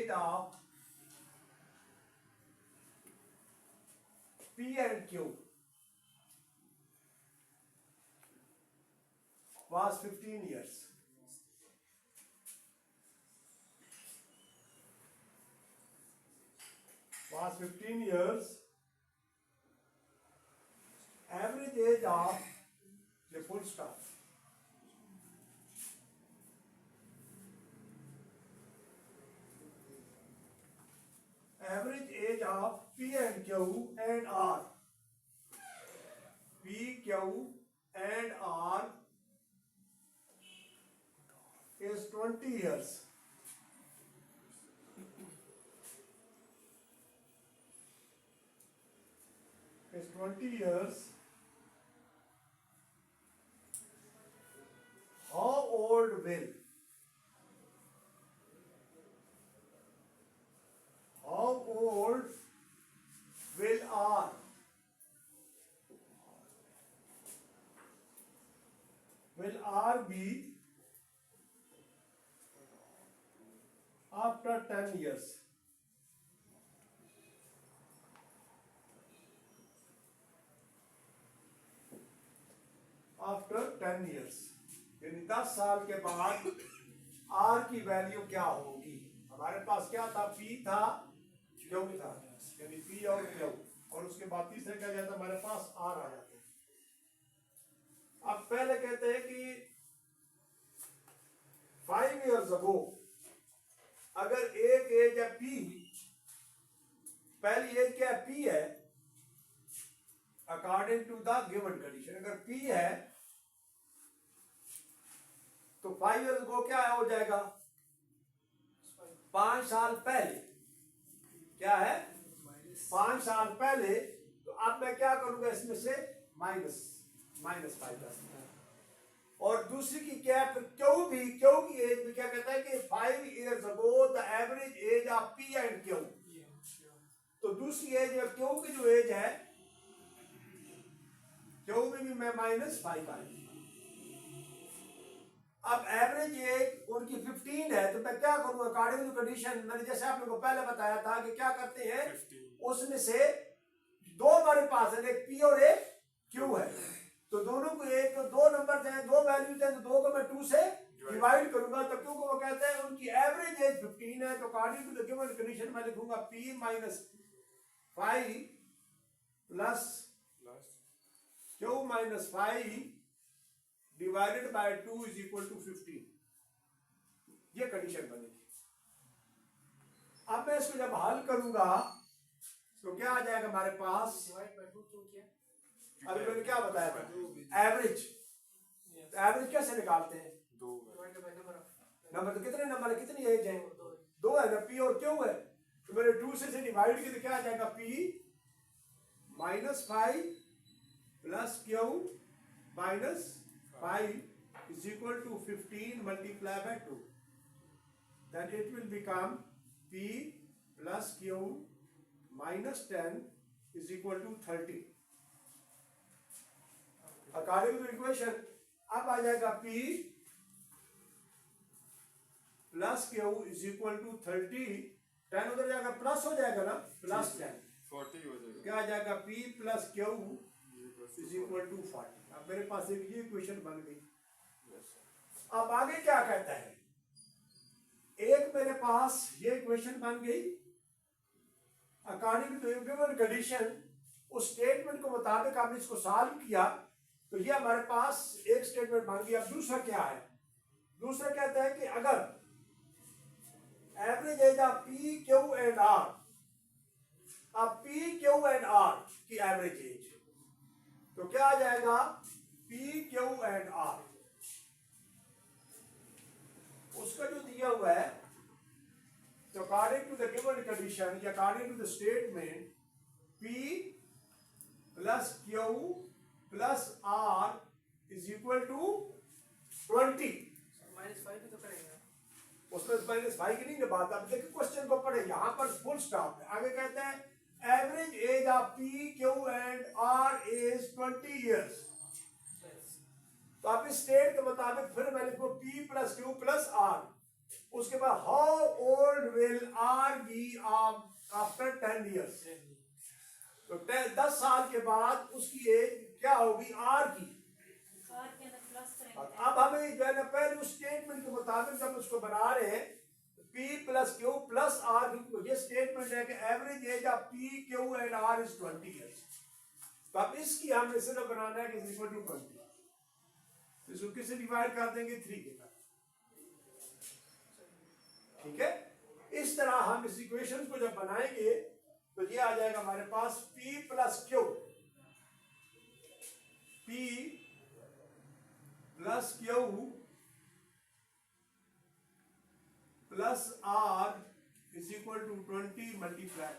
age of P and Q was 15 years. Was 15 years. Average age of the full stop. Average age of P and Q and R. P, Q and R is 20 years. Is 20 years. How old will? How old will R? Will R be after 10 years? After 10 years, यानी 10 साल के बाद R की value क्या होगी? हमारे पास क्या था? P था, Q था, यानी P और Q, और उसके बाद तीसरे क्या जाता? हमारे पास R आ जाते हैं। अब पहले कहते हैं कि 5 years ago अगर एक एज है P, पहली एज क्या है? P है, according to the given condition. अगर P है तो 5 years ago क्या हो जाएगा? 5 साल पहले। क्या है? 5 साल पहले। तो अब मैं क्या करूंगा? इसमें से माइनस 5 कर। और दूसरी की क्या है? क्यों की एज में क्या कहता है कि 5 years ago the average age of P and Q। तो दूसरी एज है Q की जो एज है, Q में भी मैं -5 आएगी। अब एवरेज एज उनकी 15 है, तो मैं क्या करूंगा? अकॉर्डिंग टू कंडीशन, मैंने जैसे आप लोगों को पहले बताया था कि क्या करते हैं, उसमें से दो हमारे पास है, एक P और एक Q है, तो दोनों को एक दो नंबर हैं, दो वैल्यूज हैं, तो दो को मैं 2 से डिवाइड करूंगा। तो Q को वो कहते हैं उनकी एवरेज एज 15 है, तो according to the given condition मैं लिखूंगा P - 5 plus Q - 5 divided by 2 is equal to 15। ये कंडीशन बनेगी। अब मैं इसको जब हल करूंगा तो क्या आ जाएगा हमारे पास? अभी मैंने क्या बताया था? एवरेज। एवरेज कैसे निकालते हैं? नंबर तो कितने नंबर है? कितनी एज है? 2 है ना, P और Q है, तो मैंने 2 से डिवाइड किया तो क्या आ जाएगा? P -5 plus Q -5 is equal to 15 multiplied by 2. Then it will become P plus Q minus 10 is equal to 30. According to equation, अब आ जाएगा P plus Q is equal to 30. 10 उधर जाएगा, प्लस हो जाएगा ना, प्लस 10 40 हो जाएगा। क्या आ जाएगा? P plus Q is equal to 40. अब मेरे पास एक ये इक्वेशन बन गई। अब आगे क्या कहता है? एक मेरे पास ये इक्वेशन बन गई अकॉर्डिंग टू गिवन कंडीशन। उस स्टेटमेंट को मुताबिक आपने इसको सॉल्व किया तो ये हमारे पास एक स्टेटमेंट बन गई। अब दूसरा क्या है? दूसरा कहता है कि अगर average age of P, Q and R, अब P, Q एंड R की एवरेज एज, तो क्या आ जाएगा? P, Q एंड R उसका जो दिया हुआ है, तो according to the given condition या according to the statement, P plus Q plus R is equal to 20। -5 भी तो करेंगे उसमें -5 की नहीं बात। अब देखिए क्वेश्चन को पढ़े, यहाँ पर फुल स्टॉप है। आगे कहते हैं average age of P, Q and R is 20 years। तो आप इस स्टेट के मुताबिक फिर मैं लिखूं P plus Q plus R उसके बाद how old will R be after 10 years, तो 10 साल के बाद उसकी एज क्या होगी आर की। और के अंदर प्लस करेंगे। अब हमें जो है ना पहले उस स्टेटमेंट के मुताबिक जब उसको बना रहे हैं P plus Q plus R, ये स्टेटमेंट है कि average age of P Q and R is 20 years। तो अब इसकी हमें सिर्फ बनाना है कि इज इक्वल टू 20, इसको किससे डिवाइड कर देंगे 3 के साथ, ठीक है। इस तरह हम इस इक्वेशन को जब बनाएंगे तो ये आ जाएगा हमारे पास P plus Q, P plus Q plus R is equal to 20 multiply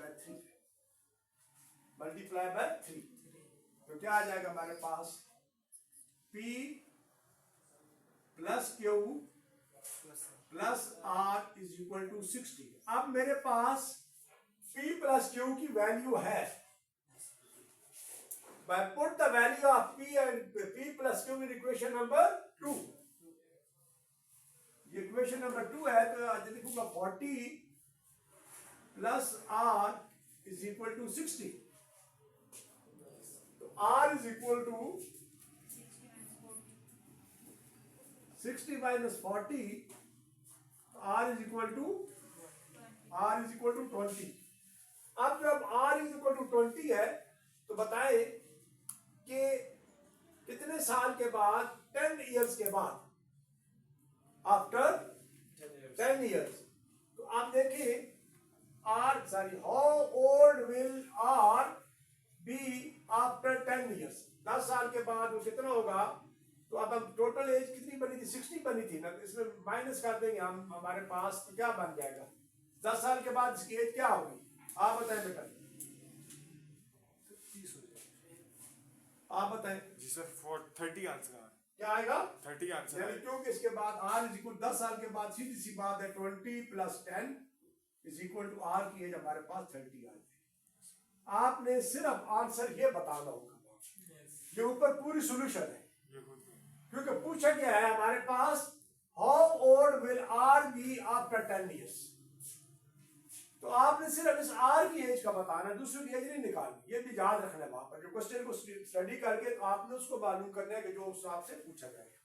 by 3, तो क्या आ जाएगा हमारे पास P plus Q plus R is equal to 60। अब मेरे पास P प्लस क्यू की वैल्यू है, I put the value of P plus Q in equation number 2। ये equation number 2 है, तो आज लिखूंगा 40 plus R is equal to 60। तो R is equal to 60 minus 40, R is equal to 20। अब जब R is equal to 20 है तो बताएं कि कितने साल के बाद, 10 years के बाद, आफ्टर 10 years। तो आप देखिए how old will R be after 10 years, 10 साल के बाद वो कितना होगा। तो अब हम टोटल एज कितनी बनी थी, 60 बनी थी ना, इसमें माइनस कर देंगे हम, हमारे पास तो क्या बन जाएगा 10 साल के बाद इसकी एज क्या होगी, आप बताएं बेटा, आप बताएं जी सर। 30 आंसर क्या आएगा 30 आंसर यानी क्योंकि इसके बाद r इज इक्वल 10 साल के बाद सीधी सी बात है 20 plus 10 is equal to r की एज हमारे पास 30 आ जाएगी। आपने सिर्फ आंसर ये बताना होगा, ये ऊपर पूरी सॉल्यूशन है, क्योंकि पूछा गया है हमारे पास how old will r be after 10 years। तो आपने सिर्फ इस R की एज का बताना, दूसरी एज नहीं निकालनी, ये भी याद रखना है वहां पर। जो क्वेश्चन को स्टडी करके तो आपने उसको मालूम करना है कि जो उससे आपसे पूछा जाएगा।